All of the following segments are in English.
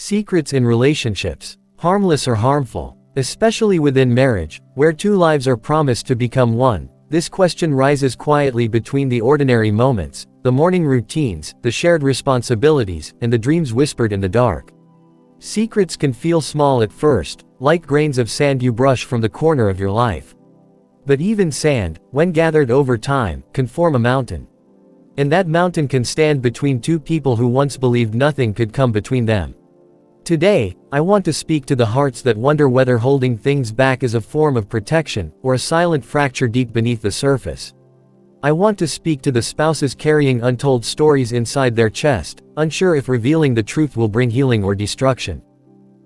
Secrets in relationships, harmless or harmful? Especially within marriage, where two lives are promised to become one, this question rises quietly between the ordinary moments, the morning routines, the shared responsibilities, and the dreams whispered in the dark. Secrets can feel small at first, like grains of sand you brush from the corner of your life. But even sand, when gathered over time, can form a mountain. And that mountain can stand between two people who once believed nothing could come between them. Today, I want to speak to the hearts that wonder whether holding things back is a form of protection, or a silent fracture deep beneath the surface. I want to speak to the spouses carrying untold stories inside their chest, unsure if revealing the truth will bring healing or destruction.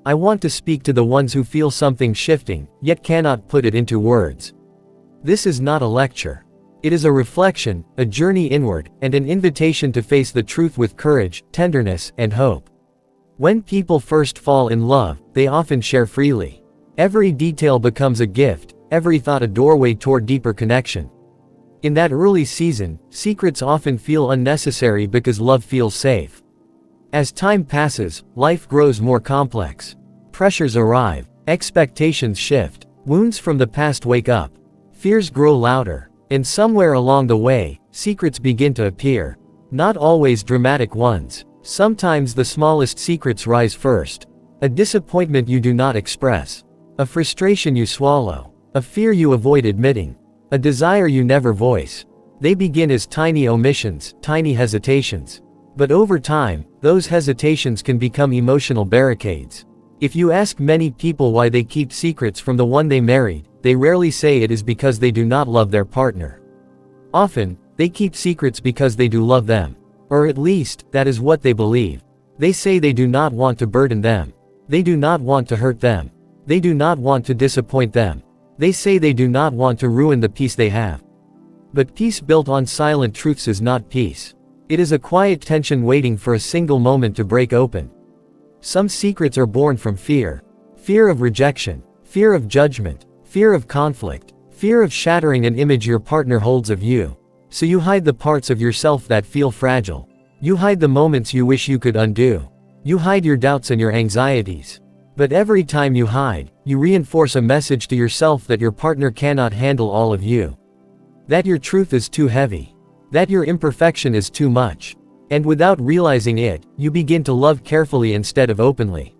I want to speak to the ones who feel something shifting, yet cannot put it into words. This is not a lecture. It is a reflection, a journey inward, and an invitation to face the truth with courage, tenderness, and hope. When people first fall in love, they often share freely. Every detail becomes a gift, every thought a doorway toward deeper connection. In that early season, secrets often feel unnecessary because love feels safe. As time passes, life grows more complex. Pressures arrive, expectations shift, wounds from the past wake up, fears grow louder, and somewhere along the way, secrets begin to appear. Not always dramatic ones. Sometimes the smallest secrets rise first. A disappointment you do not express. A frustration you swallow. A fear you avoid admitting. A desire you never voice. They begin as tiny omissions, tiny hesitations. But over time, those hesitations can become emotional barricades. If you ask many people why they keep secrets from the one they married, they rarely say it is because they do not love their partner. Often, they keep secrets because they do love them. Or at least, that is what they believe. They say they do not want to burden them. They do not want to hurt them. They do not want to disappoint them. They say they do not want to ruin the peace they have. But peace built on silent truths is not peace. It is a quiet tension waiting for a single moment to break open. Some secrets are born from fear. Fear of rejection. Fear of judgment. Fear of conflict. Fear of shattering an image your partner holds of you. So you hide the parts of yourself that feel fragile. You hide the moments you wish you could undo. You hide your doubts and your anxieties. But every time you hide, you reinforce a message to yourself that your partner cannot handle all of you. That your truth is too heavy. That your imperfection is too much. And without realizing it, you begin to love carefully instead of openly.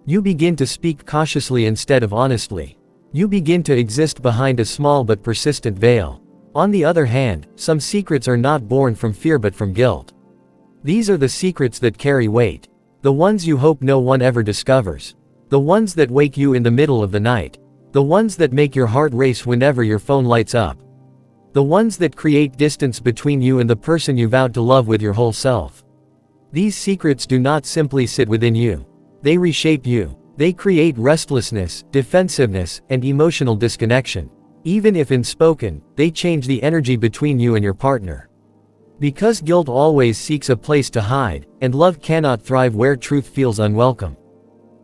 You begin to speak cautiously instead of honestly. You begin to exist behind a small but persistent veil. On the other hand, some secrets are not born from fear but from guilt. These are the secrets that carry weight. The ones you hope no one ever discovers. The ones that wake you in the middle of the night. The ones that make your heart race whenever your phone lights up. The ones that create distance between you and the person you vowed to love with your whole self. These secrets do not simply sit within you. They reshape you. They create restlessness, defensiveness, and emotional disconnection. Even if unspoken, they change the energy between you and your partner. Because guilt always seeks a place to hide, and love cannot thrive where truth feels unwelcome.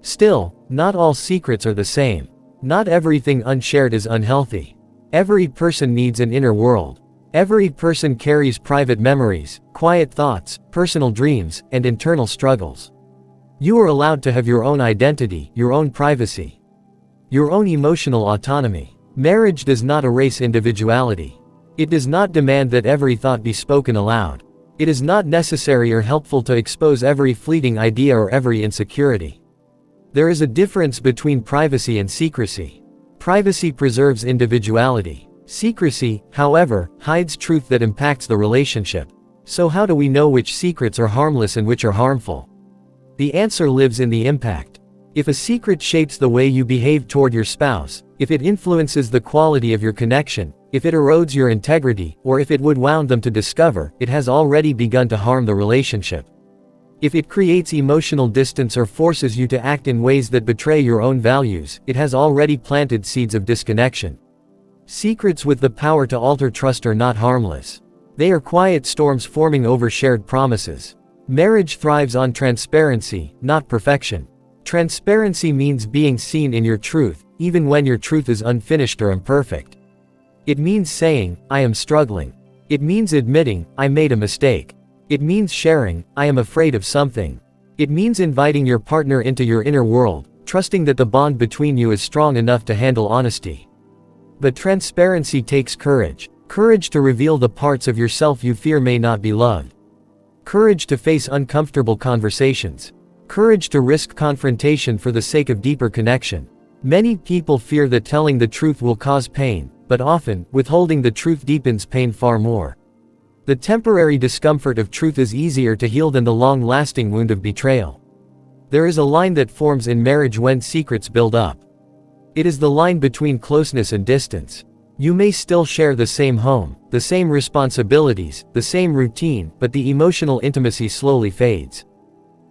Still, not all secrets are the same. Not everything unshared is unhealthy. Every person needs an inner world. Every person carries private memories, quiet thoughts, personal dreams, and internal struggles. You are allowed to have your own identity, your own privacy, your own emotional autonomy. Marriage does not erase individuality. It does not demand that every thought be spoken aloud. It is not necessary or helpful to expose every fleeting idea or every insecurity. There is a difference between privacy and secrecy. Privacy preserves individuality. Secrecy, however, hides truth that impacts the relationship. So how do we know which secrets are harmless and which are harmful? The answer lives in the impact. If a secret shapes the way you behave toward your spouse, if it influences the quality of your connection, if it erodes your integrity, or if it would wound them to discover, it has already begun to harm the relationship. If it creates emotional distance or forces you to act in ways that betray your own values, it has already planted seeds of disconnection. Secrets with the power to alter trust are not harmless. They are quiet storms forming over shared promises. Marriage thrives on transparency, not perfection. Transparency means being seen in your truth, even when your truth is unfinished or imperfect. It means saying, I am struggling. It means admitting, I made a mistake. It means sharing, I am afraid of something. It means inviting your partner into your inner world, trusting that the bond between you is strong enough to handle honesty. But transparency takes courage. Courage to reveal the parts of yourself you fear may not be loved. Courage to face uncomfortable conversations. Courage to risk confrontation for the sake of deeper connection. Many people fear that telling the truth will cause pain, but often, withholding the truth deepens pain far more. The temporary discomfort of truth is easier to heal than the long-lasting wound of betrayal. There is a line that forms in marriage when secrets build up. It is the line between closeness and distance. You may still share the same home, the same responsibilities, the same routine, but the emotional intimacy slowly fades.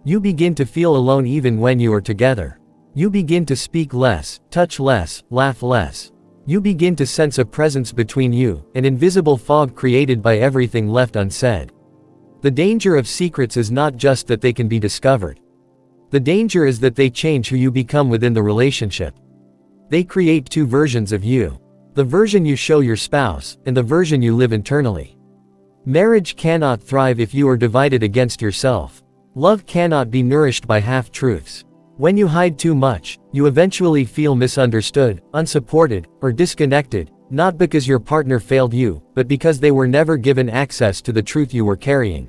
You begin to feel alone even when you are together. You begin to speak less, touch less, laugh less. You begin to sense a presence between you, an invisible fog created by everything left unsaid. The danger of secrets is not just that they can be discovered. The danger is that they change who you become within the relationship. They create two versions of you. The version you show your spouse, and the version you live internally. Marriage cannot thrive if you are divided against yourself. Love cannot be nourished by half-truths. When you hide too much, you eventually feel misunderstood, unsupported, or disconnected, not because your partner failed you, but because they were never given access to the truth you were carrying.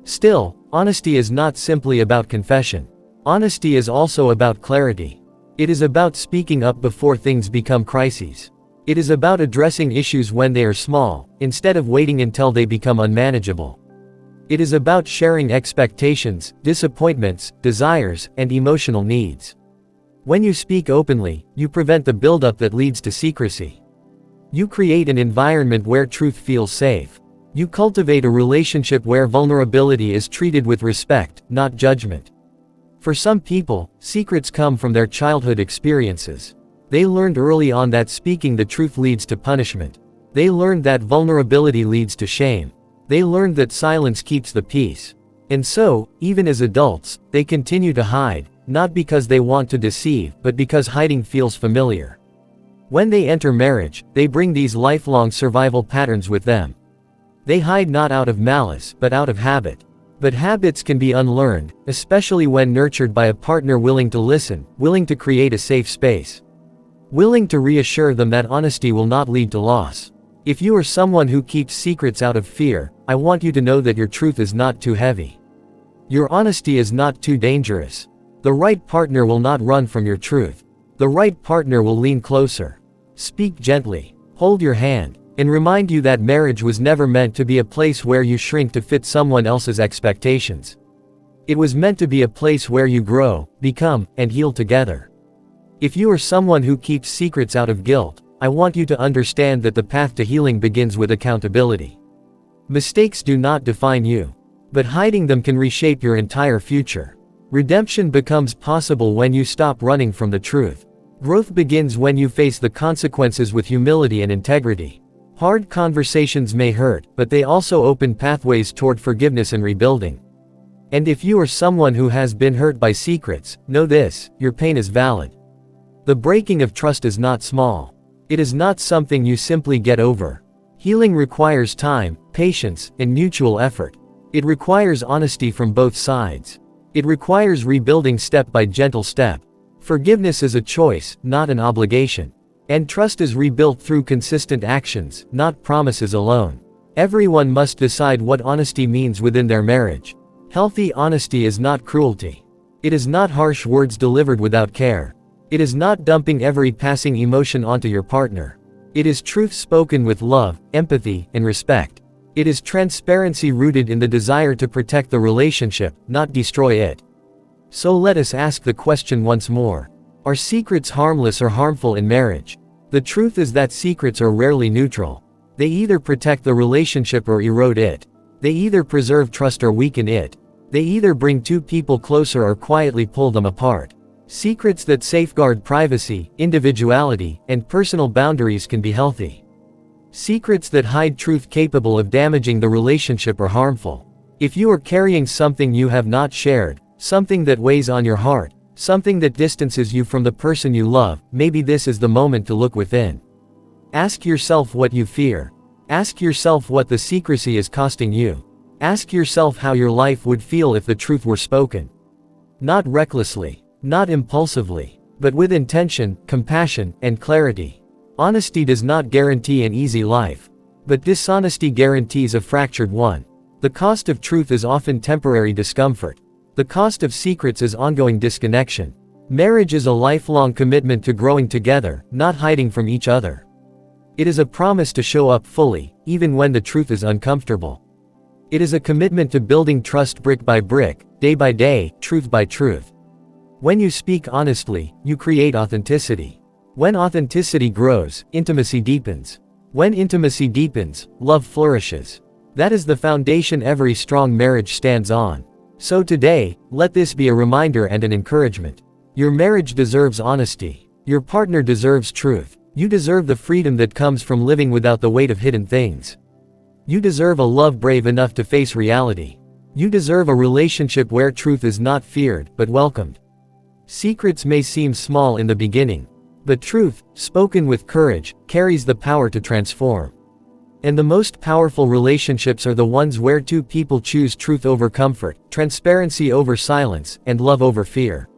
Still, honesty is not simply about confession. Honesty is also about clarity. It is about speaking up before things become crises. It is about addressing issues when they are small, instead of waiting until they become unmanageable. It is about sharing expectations, disappointments, desires, and emotional needs. When you speak openly, you prevent the buildup that leads to secrecy. You create an environment where truth feels safe. You cultivate a relationship where vulnerability is treated with respect, not judgment. For some people, secrets come from their childhood experiences. They learned early on that speaking the truth leads to punishment. They learned that vulnerability leads to shame. They learned that silence keeps the peace. And so, even as adults, they continue to hide, not because they want to deceive, but because hiding feels familiar. When they enter marriage, they bring these lifelong survival patterns with them. They hide not out of malice, but out of habit. But habits can be unlearned, especially when nurtured by a partner willing to listen, willing to create a safe space. Willing to reassure them that honesty will not lead to loss. If you are someone who keeps secrets out of fear, I want you to know that your truth is not too heavy. Your honesty is not too dangerous. The right partner will not run from your truth. The right partner will lean closer. Speak gently, hold your hand, and remind you that marriage was never meant to be a place where you shrink to fit someone else's expectations. It was meant to be a place where you grow, become, and heal together. If you are someone who keeps secrets out of guilt, I want you to understand that the path to healing begins with accountability. Mistakes do not define you. But hiding them can reshape your entire future. Redemption becomes possible when you stop running from the truth. Growth begins when you face the consequences with humility and integrity. Hard conversations may hurt, but they also open pathways toward forgiveness and rebuilding. And if you are someone who has been hurt by secrets, know this: your pain is valid. The breaking of trust is not small. It is not something you simply get over. Healing requires time, patience, and mutual effort. It requires honesty from both sides. It requires rebuilding step by gentle step. Forgiveness is a choice, not an obligation. And trust is rebuilt through consistent actions, not promises alone. Everyone must decide what honesty means within their marriage. Healthy honesty is not cruelty. It is not harsh words delivered without care. It is not dumping every passing emotion onto your partner. It is truth spoken with love, empathy, and respect. It is transparency rooted in the desire to protect the relationship, not destroy it. So let us ask the question once more. Are secrets harmless or harmful in marriage? The truth is that secrets are rarely neutral. They either protect the relationship or erode it. They either preserve trust or weaken it. They either bring two people closer or quietly pull them apart. Secrets that safeguard privacy, individuality, and personal boundaries can be healthy. Secrets that hide truth capable of damaging the relationship are harmful. If you are carrying something you have not shared, something that weighs on your heart, something that distances you from the person you love, maybe this is the moment to look within. Ask yourself what you fear. Ask yourself what the secrecy is costing you. Ask yourself how your life would feel if the truth were spoken. Not recklessly, not impulsively, but with intention, compassion, and clarity. Honesty does not guarantee an easy life, but dishonesty guarantees a fractured one. The cost of truth is often temporary discomfort. The cost of secrets is ongoing disconnection. Marriage is a lifelong commitment to growing together, not hiding from each other. It is a promise to show up fully, even when the truth is uncomfortable. It is a commitment to building trust brick by brick, day by day, truth by truth. When you speak honestly, you create authenticity. When authenticity grows, intimacy deepens. When intimacy deepens, love flourishes. That is the foundation every strong marriage stands on. So today, let this be a reminder and an encouragement. Your marriage deserves honesty. Your partner deserves truth. You deserve the freedom that comes from living without the weight of hidden things. You deserve a love brave enough to face reality. You deserve a relationship where truth is not feared, but welcomed. Secrets may seem small in the beginning, but truth, spoken with courage, carries the power to transform. And the most powerful relationships are the ones where two people choose truth over comfort, transparency over silence, and love over fear.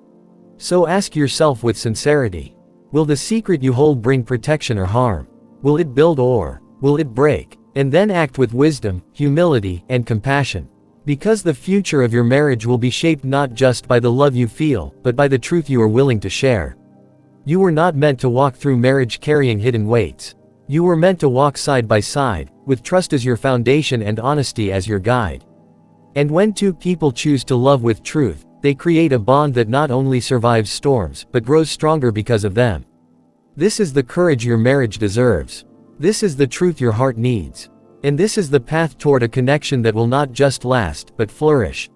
So ask yourself with sincerity, will the secret you hold bring protection or harm? Will it build or will it break? And then act with wisdom, humility, and compassion. Because the future of your marriage will be shaped not just by the love you feel, but by the truth you are willing to share. You were not meant to walk through marriage carrying hidden weights. You were meant to walk side by side, with trust as your foundation and honesty as your guide. And when two people choose to love with truth, they create a bond that not only survives storms, but grows stronger because of them. This is the courage your marriage deserves. This is the truth your heart needs. And this is the path toward a connection that will not just last, but flourish.